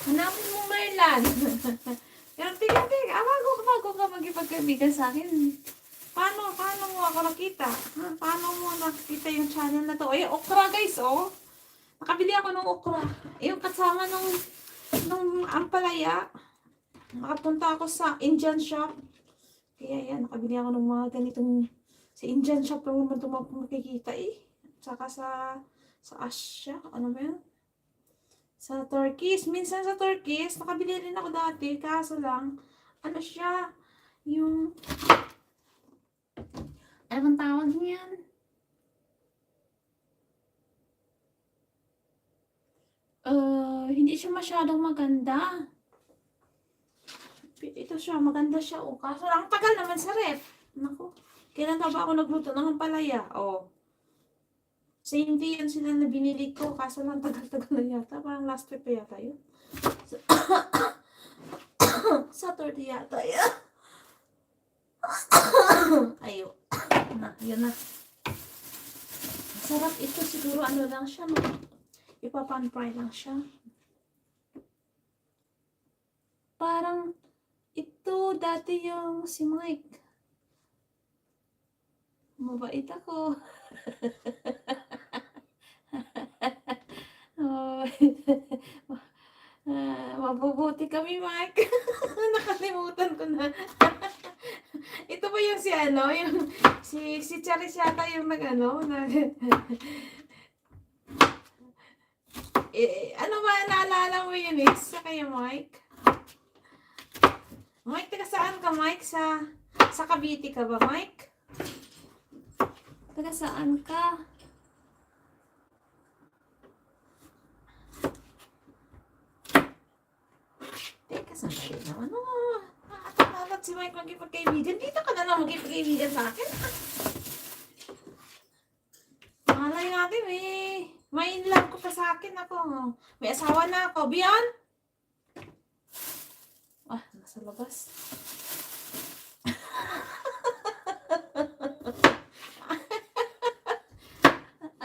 Hanapin mo, Merlan. Pero tiga, bago ka magipagkaibigan sa akin. Paano mo ako nakita? Ha? Paano mo nakita yung channel na to? Ay, okra guys, oh. Nakabili ako ng okra. Yung kasama nung ampalaya. Nakapunta ako sa Indian shop. Kaya yan, nakabili ako ng mga ganitong sa Indian shop lang naman ito makikita eh. Tsaka sa Asia, ano ba yan? Sa Turkish. Minsan sa Turkish, nakabili rin ako dati. Kaso lang, ano siya, yung, ano bang tawag niyan? Hindi siya masyadong maganda. Ito siya, maganda siya. Oh. Kaso lang, tagal naman sa ref. Naku, kailan pa ba ako nagluto ng palaya? Oh. Same day yun sila na binili ko. Kaso lang, tagal-tagal na yata. Parang last week pa yata yun. Saturday yata yun. Ayo. Yun na. Sarap ito. Siguro ano lang siya. No? Ipapan-fry lang siya. Parang ito dati yung si Mike. Mabait ako. Mabubuti kami, Mike. Nakalimutan ko na. Ito ba yung si ano, yung si Charis yata yung nag-ano, ano ba, naalala mo yun eh, sa kayo, Mike? Mike, taga saan ka, Mike? Sa Cavite ka ba, Mike? Taga saan ka? Teka, sandali naman. Nakatalat si Mike magkipagkaibigan. Dito ka na lang magkipagkaibigan sa akin. Malay natin eh. May in love ko pa sa akin ako. May asawa na ako. Bian? Nasa labas.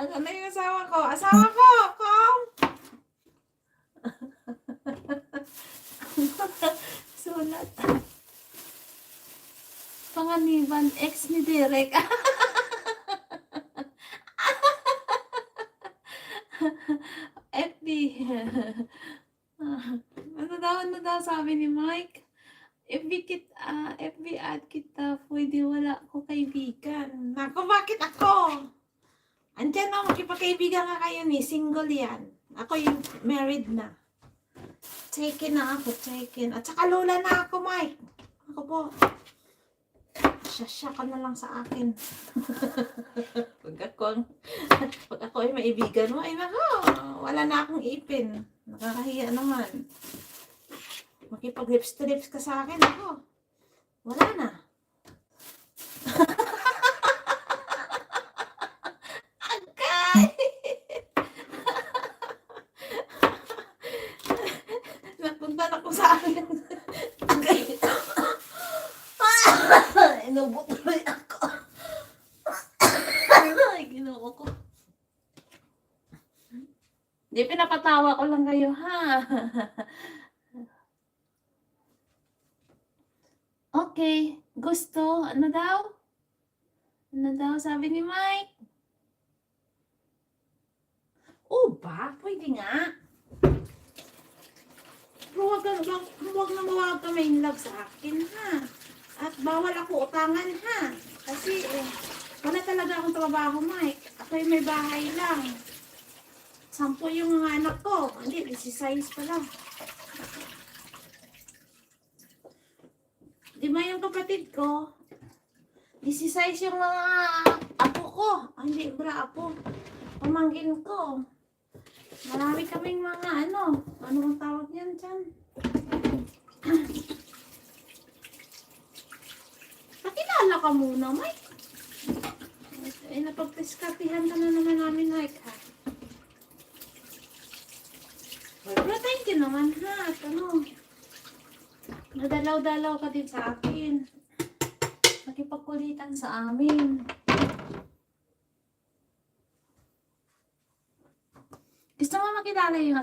Ano yung asawa ko? Asawa ko! Kom! Sulat. Panganiban, ex ni Derek. FB. Ano daw sabi ni Mike? FB ad kita, pwede wala ko kaibigan. Nako, bakit ako? Andyan na, makipagkaibigan nga kayo ni, single yan. Ako yung married na. Taken na ako, taken. At saka lola na ako, Mike. Ako po. Sasya ka na lang sa akin. Pag ako ay maibigan mo, ay nako, wala na akong ipin. Nakakahiya naman. Makipag-lips to lips ka sa akin, ako. Wala na. Agay! Napunta na ko sa akin. Agay. Inubot tuloy ako. Ay, ginoo ko. Di, pinapatawa ko lang kayo, ha? Okay. Gusto? Ano daw? Ano daw sabi ni Mike? Ba? Pwede nga. Pero huwag na mawag ka may love sa akin, ha? At bawal ako utangan, ha? Kasi, wala talaga akong trabaho, Mike. Ako'y may bahay lang. 10 yung mga anak ko. Hindi, 16 pa lang. Di ba yung kapatid ko? 16 yung mga apo ko. Hindi, apo. Pamangkin ko. Marami kaming mga ano ang tawag niyan dyan? Pakilala ka muna, Mike. Napagdiskatihan ka na naman namin, Mike, ha? Pero thank you naman, ha? At nadalaw-dalaw ka din sa akin. Nakipagkulitan sa amin. Gusto mo makilala yung